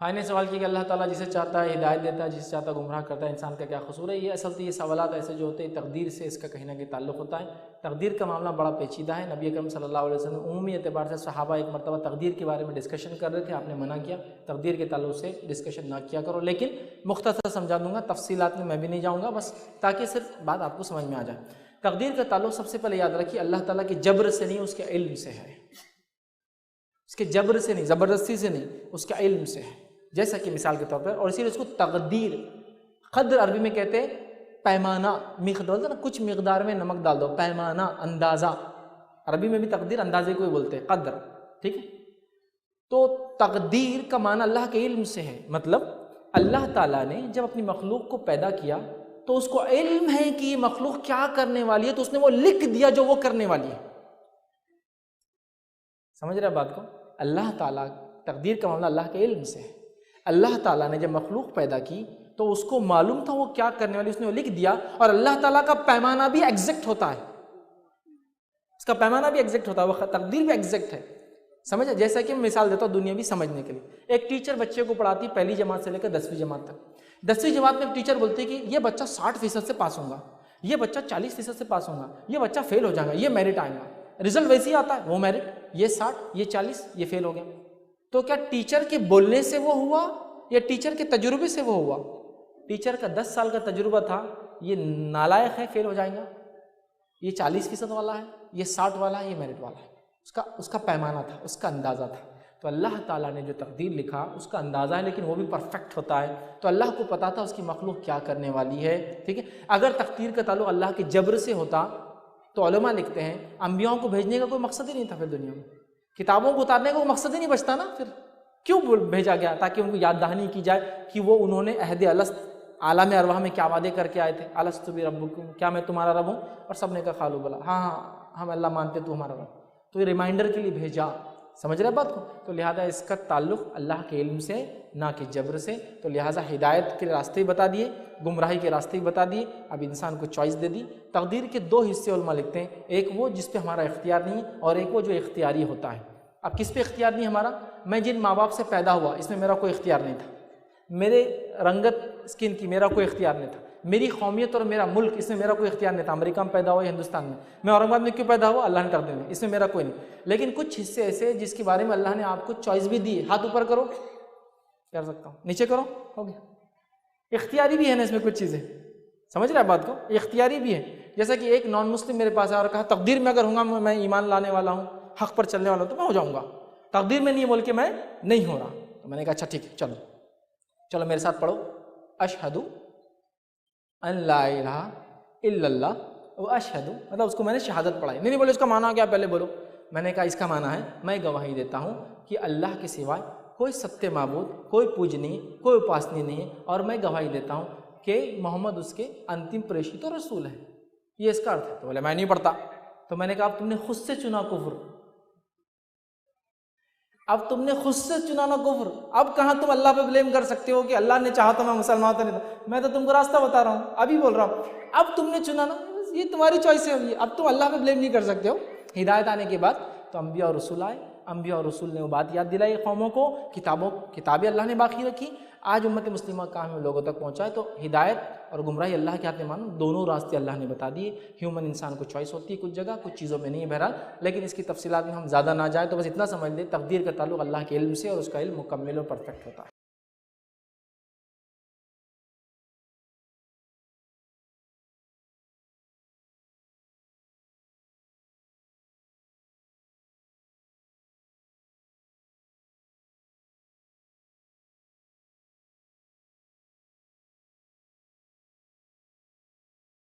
بھائی نے سوال کیا کہ اللہ تعالیٰ جسے چاہتا ہے ہدایت دیتا ہے، جسے چاہتا ہے گمراہ کرتا ہے، انسان کا کیا قصور ہے؟ یہ اصل تو یہ سوالات ایسے جو ہوتے ہیں تقدیر سے اس کا کہیں نہ کہیں تعلق ہوتا ہے۔ تقدیر کا معاملہ بڑا پیچیدہ ہے۔ نبی اکرم صلی اللہ علیہ وسلم عمومی اعتبار سے صحابہ ایک مرتبہ تقدیر کے بارے میں ڈسکشن کر رہے تھے، آپ نے منع کیا تقدیر کے تعلق سے ڈسکشن نہ کیا کرو، لیکن مختصر سمجھا دوں گا، تفصیلات میں بھی نہیں جاؤں گا، بس تاکہ صرف بات آپ کو سمجھ میں آ جائے۔ تقدیر کا تعلق سب سے پہلے یاد رکھیے اللہ تعالیٰ کے جبر سے نہیں، اس کے علم سے ہے۔ اس کے جبر سے نہیں، زبردستی سے نہیں، اس کے علم سے ہے، جیسا کہ مثال کے طور پر، اور اسی لیے اس کو تقدیر، قدر عربی میں کہتے ہیں پیمانہ، مقدار نا، کچھ مقدار میں نمک ڈال دو، پیمانہ، اندازہ، عربی میں بھی تقدیر اندازے کو ہی بولتے ہیں، قدر، ٹھیک ہے؟ تو تقدیر کا معنی اللہ کے علم سے ہے، مطلب اللہ تعالیٰ نے جب اپنی مخلوق کو پیدا کیا تو اس کو علم ہے کہ یہ مخلوق کیا کرنے والی ہے، تو اس نے وہ لکھ دیا جو وہ کرنے والی ہے۔ سمجھ رہے بات کو؟ اللہ تعالیٰ، تقدیر کا معاملہ اللہ کے علم سے ہے۔ اللہ تعالیٰ نے جب مخلوق پیدا کی تو اس کو معلوم تھا وہ کیا کرنے والی، اس نے وہ لکھ دیا، اور اللہ تعالیٰ کا پیمانہ بھی ایگزیکٹ ہوتا ہے، اس کا پیمانہ بھی ایگزیکٹ ہوتا ہے، وہ تقدیر بھی ایگزیکٹ ہے۔ سمجھا؟ جیسا کہ میں مثال دیتا ہوں دنیاوی سمجھنے کے لیے، ایک ٹیچر بچے کو پڑھاتی ہے پہلی جماعت سے لے کر 10ویں جماعت تک۔ 10ویں جماعت میں ایک ٹیچر بولتی ہے کہ یہ بچہ 60% سے پاس ہوگا، یہ بچہ 40% سے پاس ہوگا، یہ بچہ فیل ہو جائے گا، یہ میرٹ آئے گا، رزلٹ ویسے ہی آتا ہے، وہ میرٹ، یہ 60، یہ 40، یہ فیل ہو گیا۔ تو کیا ٹیچر کے بولنے سے وہ ہوا یا ٹیچر کے تجربے سے وہ ہوا؟ ٹیچر کا 10 سال کا تجربہ تھا، یہ نالائق ہے، فیل ہو جائے گا، یہ 40% والا ہے، یہ 60 والا ہے، یہ میرٹ والا ہے، اس کا پیمانہ تھا، اس کا اندازہ تھا۔ تو اللہ تعالیٰ نے جو تقدیر لکھا اس کا اندازہ ہے، لیکن وہ بھی پرفیکٹ ہوتا ہے۔ تو اللہ کو پتا تھا اس کی مخلوق کیا کرنے والی ہے، ٹھیک ہے؟ اگر تقدیر کا تعلق اللہ کے جبر سے ہوتا تو علماء لکھتے ہیں انبیاءوں کو بھیجنے کا کوئی مقصد ہی نہیں تھا، پھر دنیا میں کتابوں کو اتارنے کا کوئی مقصد ہی نہیں بچتا نا، پھر کیوں بھیجا گیا؟ تاکہ ان کو یاد دہانی کی جائے کہ وہ انہوں نے عہد الست، عالم ارواح میں کیا وعدے کر کے آئے تھے، الست بربکم، کیا میں تمہارا رب ہوں؟ اور سب نے کہا قالوا بلی، ہاں ہاں ہم اللہ مانتے، تو ہمارا رب۔ تو یہ ریمائنڈر کے لیے بھیجا، سمجھ رہے بات کو؟ تو لہٰذا اس کا تعلق اللہ کے علم سے نہ کہ جبر سے، تو لہٰذا ہدایت کے راستے بتا دیے، گمراہی کے راستے بتا دیے، اب انسان کو چوائس دے دی۔ تقدیر کے 2 حصے علماء لکھتے ہیں، ایک وہ جس پہ ہمارا اختیار نہیں، اور ایک وہ جو اختیاری ہوتا ہے۔ اب کس پہ اختیار نہیں ہمارا؟ میں جن ماں باپ سے پیدا ہوا اس میں میرا کوئی اختیار نہیں تھا، میرے رنگت اسکن کی میرا کوئی اختیار نہیں تھا، میری قومیت اور میرا ملک اس میں میرا کوئی اختیار نہیں تھا، امریکہ میں پیدا ہوا یا ہندوستان میں اورنگ آباد میں کیوں پیدا ہوا، اللہ نے تقدیر میں، اس میں میرا کوئی نہیں۔ لیکن کچھ حصے ایسے جس کے بارے میں اللہ نے آپ کو چوائس بھی دی ہے، ہاتھ اوپر کرو، کر سکتا ہوں، نیچے کرو، ہو گیا۔ اختیاری بھی ہے نا اس میں کچھ چیزیں، سمجھ رہے ہیں بات کو؟ اختیاری بھی ہے۔ جیسا کہ ایک نان مسلم میرے پاس آیا اور کہا تقدیر میں اگر ہوں گا میں ایمان لانے والا ہوں، حق پر چلنے والا ہوں، تو میں ہو جاؤں گا، تقدیر میں نہیں بول کے میں نہیں ہو رہا۔ تو میں نے کہا اچھا ٹھیک ہے، چلو میرے ساتھ پڑھو، اشہد ان لا الہ الا اللہ و اشہد، مطلب اس کو میں نے شہادت پڑھائی، نہیں بولے اس کا معنی کیا پہلے بولو۔ میں نے کہا اس کا معنی ہے میں گواہی دیتا ہوں کہ اللہ کے سوائے کوئی ستیہ معبود، کوئی پوجنی، کوئی اپاسنی نہیں ہے، اور میں گواہی دیتا ہوں کہ محمد اس کے انتم پریشت و رسول ہے، یہ اس کا ارتھ ہے۔ تو بولے میں نہیں پڑھتا۔ تو میں نے کہا اب تم نے خود سے چنا کفر، اب تم نے خود سے چنا نا کفر، اب کہاں تم اللہ پہ بلیم کر سکتے ہو کہ اللہ نے چاہا تو میں مسلمان ہوتا نہیں تھا، میں تو تم کو راستہ بتا رہا ہوں، ابھی بول رہا ہوں، اب تم نے چنا نا، یہ تمہاری چوائس ہے، اب تم اللہ پہ بلیم نہیں کر سکتے ہو۔ ہدایت آنے کے بعد تو انبیاء اور رسول آئے، انبیاء اور رسول نے وہ بات یاد دلائی قوموں کو، کتابیں اللہ نے باقی رکھی، آج امت مسلمہ کام میں لوگوں تک پہنچائے۔ تو ہدایت اور گمراہی اللہ کے ہاتھ میں مانو، دونوں راستے اللہ نے بتا دیے۔ ہیومن انسان کو چوائس ہوتی ہے کچھ جگہ، کچھ چیزوں میں نہیں ہے بہرحال، لیکن اس کی تفصیلات میں ہم زیادہ نہ جائیں، تو بس اتنا سمجھ لیں تقدیر کا تعلق اللہ کے علم سے، اور اس کا علم مکمل اور پرفیکٹ ہوتا ہے۔